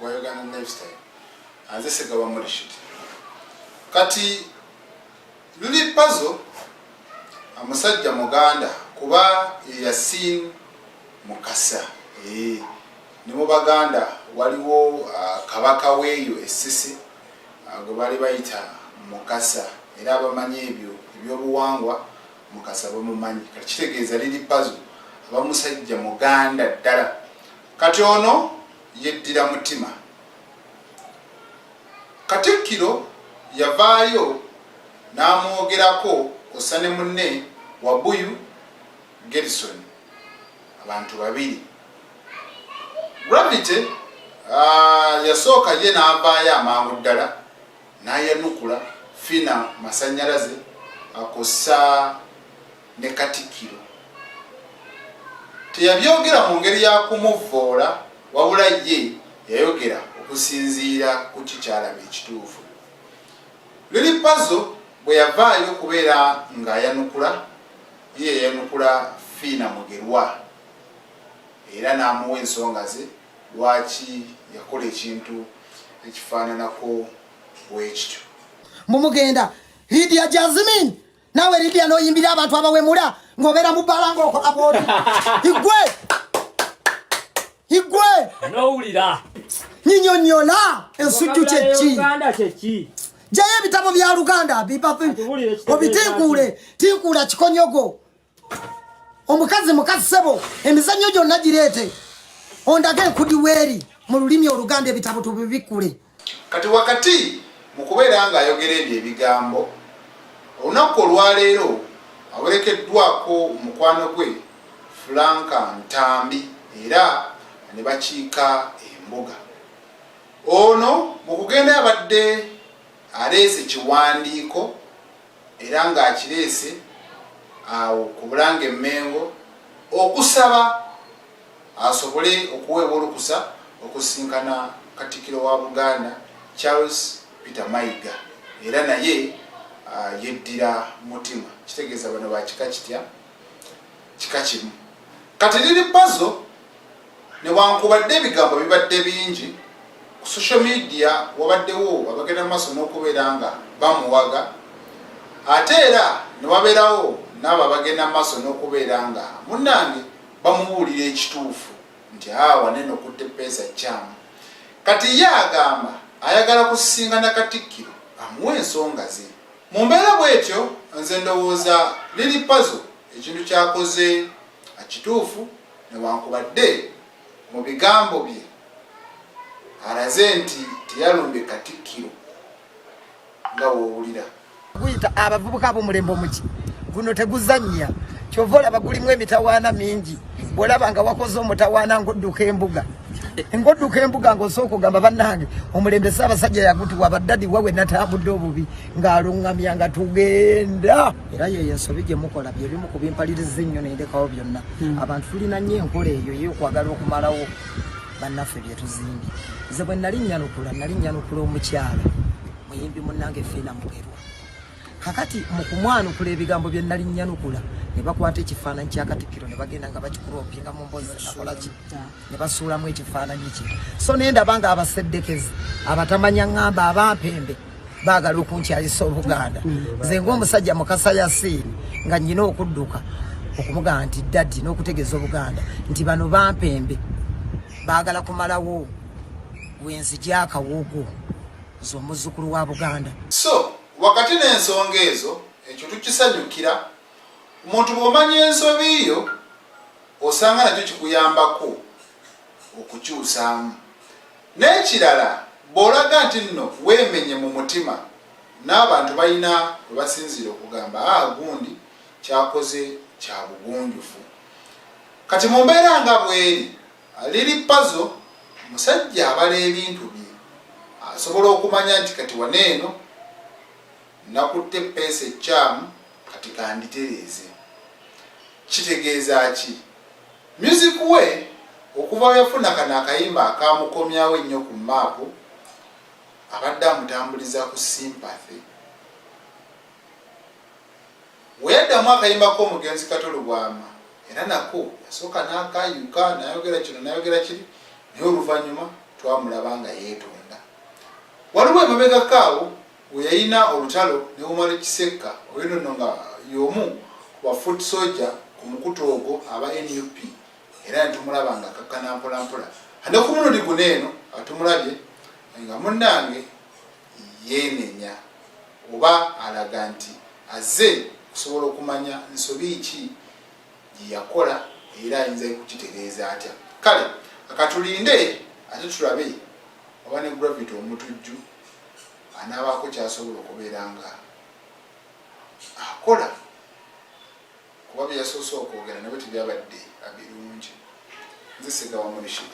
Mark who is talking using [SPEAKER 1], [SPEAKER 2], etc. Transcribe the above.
[SPEAKER 1] wa Uganda Lifestyle anze Segaba Murishid kati luli puzzle amusajja muganda kuba Yasin Mukasa ni mu Baganda waliwo kabaka weeyo Essisi gwe bali bayita Mukasa era abamanyi ebyobuwangwa Mukasa bamumanyi kati kitegeeza liri puzzle abamusajja muganda ddala kati ono yeddira mutima Katikkiro yavaayo n'amwogerako kusane munne Wabuyu Gerson abantu babiri Gravity yasooka ye n'avaayo amangu ddala n'ayanukula fina masanyalaze akosa ne Katikkiro teyabyogera mu ngeri ya kumuvvoola wabula ye yayogera okusinziira ku kikyalabe ekituufu luli puzzle bwe yavaayo kubeera ng'ayanukula ye yayanukula Fiina Mugerwa era n'amuwa ensonga ze lwaki yakola ekintu ekifaananako bwekityo
[SPEAKER 2] mumugenda Lydia Jasmine nawe Lydia noyimbira abantu abawemula ng'obeera mu bbala ng'okola bwoti igwe
[SPEAKER 3] nowulira
[SPEAKER 2] nyinyonnyola ensujju kyeki jayo ebitabo bya Luganda obitinkule tinkula kikonyogo omukazi sebo emizannyo gyonna gireete ondage enkudi weeri mu lulimi Oluganda ebitabo tubibikule
[SPEAKER 1] kati wakati mu kubeera ng'ayogera ebyo ebigambo olunaku olwaleero awerekeddwako mukwano gwe Franka Ntambi era ne bakiika embuga ono mu kugenda yabadde aleese kiwandiiko era ng'akireese awo ku Bulange Mmengo okusaba asobole okuweebwa olukusa okusinkana Katikkiro wa Buganda Charles Peter Mayiga era naye yeddira mutima kitegeeza bano bakika kitya kika kimu kati liri puzzle newankubadde ebigambo bibadde bingi ku social media wabaddewo abagenda maaso n'okubeera nga bamuwaga ate era ne wabeerawo n'abo abagenda maaso n'okubeera nga munnange bamubuulira ekituufu nti wanene okutte peesa kyamu kati ye agamba ayagala kusisinkana Katikkiro amuwa ensonga ze mu mbeera bw'etyo nze ndowooza liri puzzle ekintu kyakoze akituufu newankubadde mu bigambo bye alaze nti teyalumbye Katikkiro nga woowulira
[SPEAKER 2] guyita abavubuka b'omulembe omuki guno teguzannya kyova olaba gulimu emitawaana mingi bw'olaba nga wakoze omutawaana ng'odduka embuga ng'osooka ogamba bannange omulembe Ssaabasajja yagutuwa baddadi wawe natambudde obubi ng'aluŋŋamya nga tugenda era yeyo ensobi gye mukola bye bimu ku bimpaliriza ennyo nendekawo byonna abantu tulina nnyo enkola eyo y'okwagala okumalawo bannaffe bye tuzimbye nze bwe nali nnyanukula omukyala muyimbi munnange Fiina Mugerwa kakati mu kumwanukula ebigambo bye nali nnyanukula ne bakwata ekifaananyi kya Katikkiro ne bagenda nga bakikurompinga mu mbozi nakolaki ne basuulamu ekifaananyi kye so ne ndaba nga abaseddekezi abatamanya ŋŋamba abampembe baagala okunkyalisa Oluganda nze ng'omusajja Mukasa Yasiini nga nnyina okudduka okumugamba nti ddaddi n'okutegeeza Obuganda nti bano bampembe baagala kumalawo wenzi gy'akawogo z'omuzzukulu wa Buganda
[SPEAKER 1] so wakati n'ensonga ezo ekyo tukisanyukira omuntu bw'omanya ensobi yo osanga nakyo kikuyambako okukyusaamu n'ekirala bw'olaga nti nno weemenye mu mutima n'abantu balina bwe basinzira okugamba gundi kyakoze kya bugunjufu kati mu mbeera nga bweri liri puzzle musajja abala ebintu bye asobola okumanya nti kati waneeno nakutte peesa ekyamu kati kanditereeze kitegeeza ki music we okuva yafuna kano akayimba akamukomyawo ennyo ku maapu abadde amutambuliza ku sympathy we yaddamu akayimba k'omugenzi Katolo Bwama era nako yasooka n'akayuka nayogera kino nayogera kiri naye oluvannyuma twamulaba nga yeetonda. Waliwo emabegakaawo we yalina olutalo ne Omar Kisekka oyo nno nga y'omu wa foot soldier ku mukutu ogwo aba NUP era netumulaba nga kakkana mpolampola. Ate ku mulundi guno eno atumulabye nga munnange yeenenya oba alaga nti azze kusobola okumanya nsobi ki gye yakola era ayinza kukitegeeza atya. Kale akatulinde ate tulabe oba ne Gravity omutujju anaabaako kyasobola okubeera nga akola kuba bye yasoose okwogera nabyo tebyabadde birungi. Nze Ssegawa Mulishi.